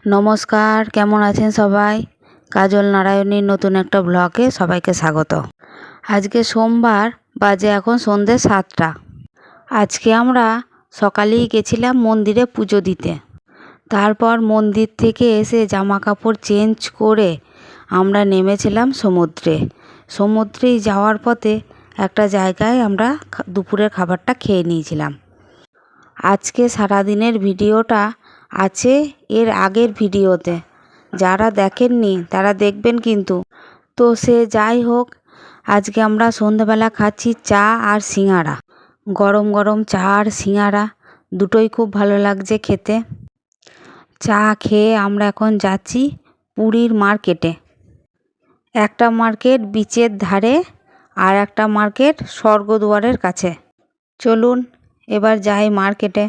নমস্কার, কেমন আছেন সবাই? কাজল নারায়ণীর নতুন একটা ব্লগে সবাইকে স্বাগত। আজকে সোমবার, বাজে এখন সন্ধ্যে 7টা। আজকে আমরা সকালেই গেছিলাম মন্দিরে পুজো দিতে। তারপর মন্দির থেকে এসে জামা কাপড় চেঞ্জ করে আমরা নেমেছিলাম সমুদ্রে। সমুদ্রেই যাওয়ার পথে একটা জায়গায় আমরা দুপুরের খাবারটা খেয়ে নিয়েছিলাম। আজকে সারাদিনের ভিডিওটা আছে এর আগের ভিডিওতে, যারা দেখেননি তারা দেখবেন কিন্তু। তো সে যাই হোক, আজকে আমরা সন্ধ্যাবেলা খাচ্ছি চা আর সিঙাড়া। গরম গরম চা আর সিঙাড়া দুটোই খুব ভালো লাগছে খেতে। চা খেয়ে আমরা এখন যাচ্ছি পুরীর মার্কেটে। একটা মার্কেট বিচের ধারে আর একটা মার্কেট স্বর্গদুয়ারের কাছে। চলুন এবার যাই মার্কেটে।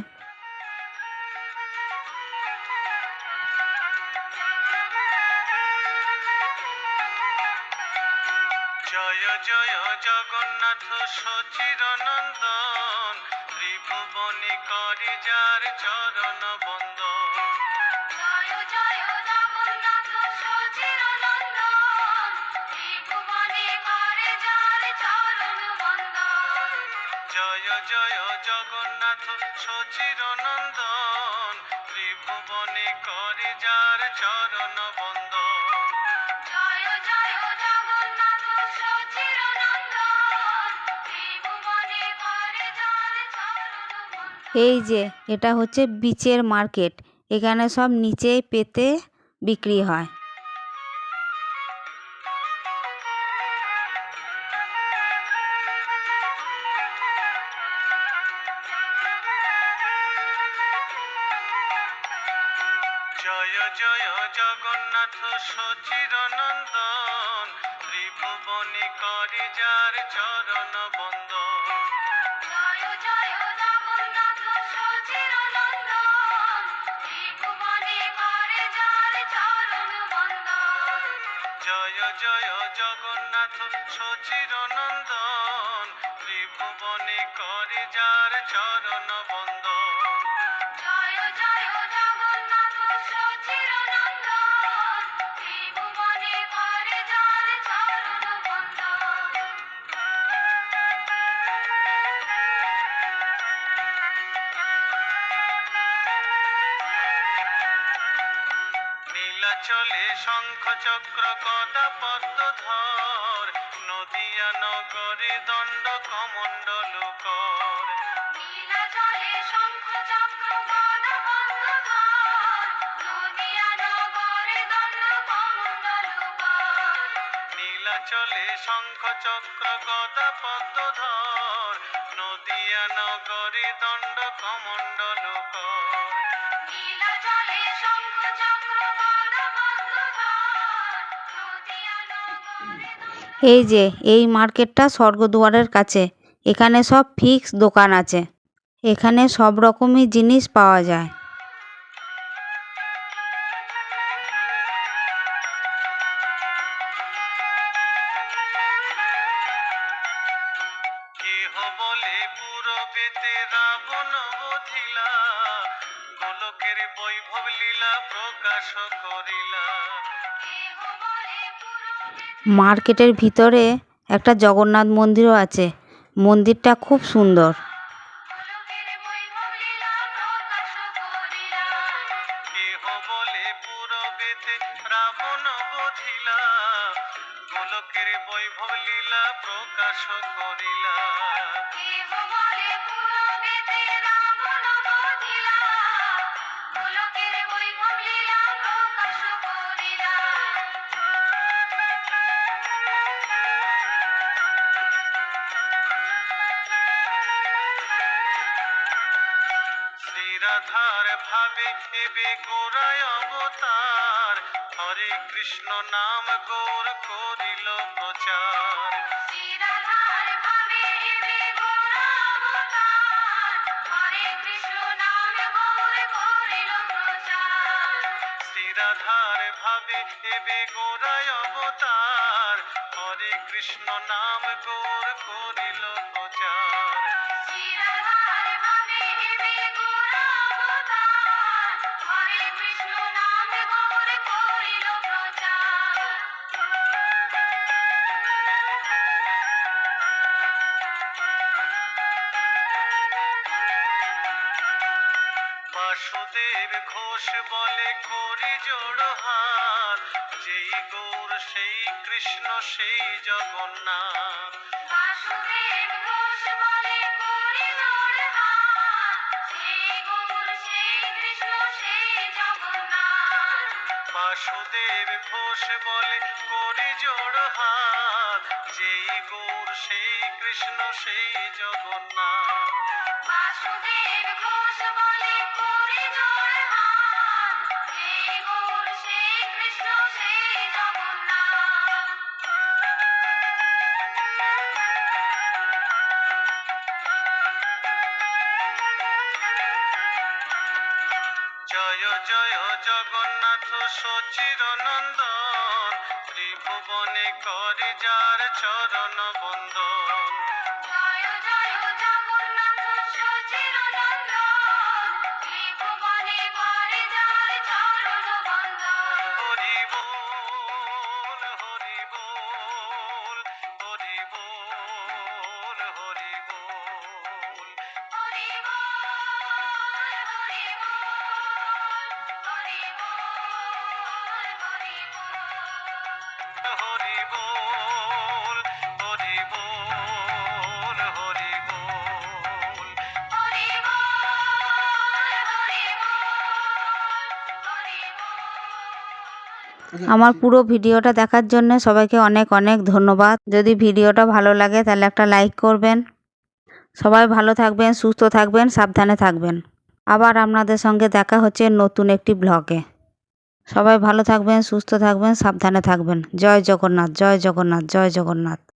জয় জয় জগন্নাথ সচির নন্দন, ত্রিভুবনে করি যার চরণ বন্দন। জয় জয় জগন্নাথ সচির নন্দন, ত্রিভুবনে করে যার চরণ বন্দন। জয় জয় জগন্নাথ সচির নন্দন, ত্রিভুবনে করে যার চরণ বন্দন। জয় জয় জগন্নাথ সচির নন্দন, ত্রিভুবনে করে যার চরণ বন্দন। এই যে এটা হচ্ছে বিচের মার্কেট। এখানে সব নিচে পেতে বিক্রি হয়। জয় জয় জগন্নাথ সচির নন্দন, ত্রিভুবনে করি যার চরণ বন্দন। জয় জয় জগন্নাথ সচির নন্দন, ত্রিভুবনে করে যার চরণ বন্দন। জয় জয় জগন্নাথ সচির নন্দন, ত্রিভুবনে করে যার চরণ বন্দন। জয় জয় জগন্নাথ সচির নন্দন, ত্রিভুবনে করে যার চরণ বন্দন। নীলাচলে শঙ্খ চক্র গদা পদ্মধর, নদিয়া নগরে দণ্ড কমণ্ডল কর। নীলাচলে শঙ্খ চক্র গদা পদ্মধর, নদিয়া নগরে দণ্ড কমণ্ডল কর। নীলাচলে শঙ্খ চক্র গদা পদ্মধর, নদিয়া নগরে দণ্ড কমণ্ডল কর। নীলাচলে শঙ্খ চক্র গদা পদ্মধর, নদিয়া নগরে দণ্ড। এই যে এই মার্কেটটা স্বর্গদুয়ারের কাছে। এখানে সব ফিক্স দোকান আছে। এখানে সব রকমই জিনিস পাওয়া যায়। কেহ বলে পূরবেতে রাবণ বধিলা, গোলকের বৈভব লীলা প্রকাশ করিলা। কেহ বলে পূরবেতে। মার্কেটের ভিতরে একটা জগন্নাথ মন্দিরও আছে। মন্দিরটা খুব সুন্দর। গোলকের বৈভব লীলা প্রকাশ করিলা। কেহ বলে পূরবেতে রাবণ বধিলা, গোলকের বৈভব লীলা প্রকাশ করিলা। কেহ বলে পূরবেতে রাবণ বধিলা, গোলকের বৈভব লীলা প্রকাশ করিলা। শ্রীরাধার ভাবে এবে গোরায় অবতার, হরে কৃষ্ণ নাম গৌর করিল প্রচার। শ্রীরাধার ভাবে এবে গোরা অবতার, হরে কৃষ্ণ নাম গৌর করিল প্রচার। শ্রীরাধার ভাবে এবে গোরায় অবতার, হরে কৃষ্ণ নাম গৌর করিল প্রচার। শ্রীরাধার ভাবে এবে গোরা অবতার, হরে কৃষ্ণ নাম বাসুদেব ঘোষ বলে করি জোড় হাত, যেই গৌর সেই কৃষ্ণ সেই জগন্নাথ। বাসুদেব ঘোষ বলে করি জোড় হাত, সেই গৌর সেই কৃষ্ণ সেই জগন্নাথ। বাসুদেব ঘোষ বলে করি জোড় হাত, যেই গৌর সেই কৃষ্ণ সেই জগন্নাথ। বাসুদেব ঘোষ বলে করি জোড় হাত, সেই গৌর সেই কৃষ্ণ সেই জগন্নাথ। জয় জয় জগন্নাথ সচির নন্দন, ত্রিভুবনে করি যার চরণ বন্দন। জয় জয় জগন্নাথ সচির নন্দন, ত্রিভুবনে করে যার চরণ বন্দন। হরি বল হরি বল হরি বল হরি বল। হরি বল হরি বল হরি বল হরি বল। হরি বল হরি বল হরি বল। হরি বল হরি বল হরি বল। আমার পুরো ভিডিওটা দেখার জন্য সবাইকে অনেক অনেক ধন্যবাদ। যদি ভিডিওটা ভালো লাগে তাহলে একটা লাইক করবেন। সবাই ভালো থাকবেন, সুস্থ থাকবেন, সাবধানে থাকবেন। আবার আপনাদের সঙ্গে দেখা হচ্ছে নতুন একটি ব্লগে। সবাই ভালো থাকবেন, সুস্থ থাকবেন, সাবধানে থাকবেন। জয় জগন্নাথ, জয় জগন্নাথ, জয় জগন্নাথ।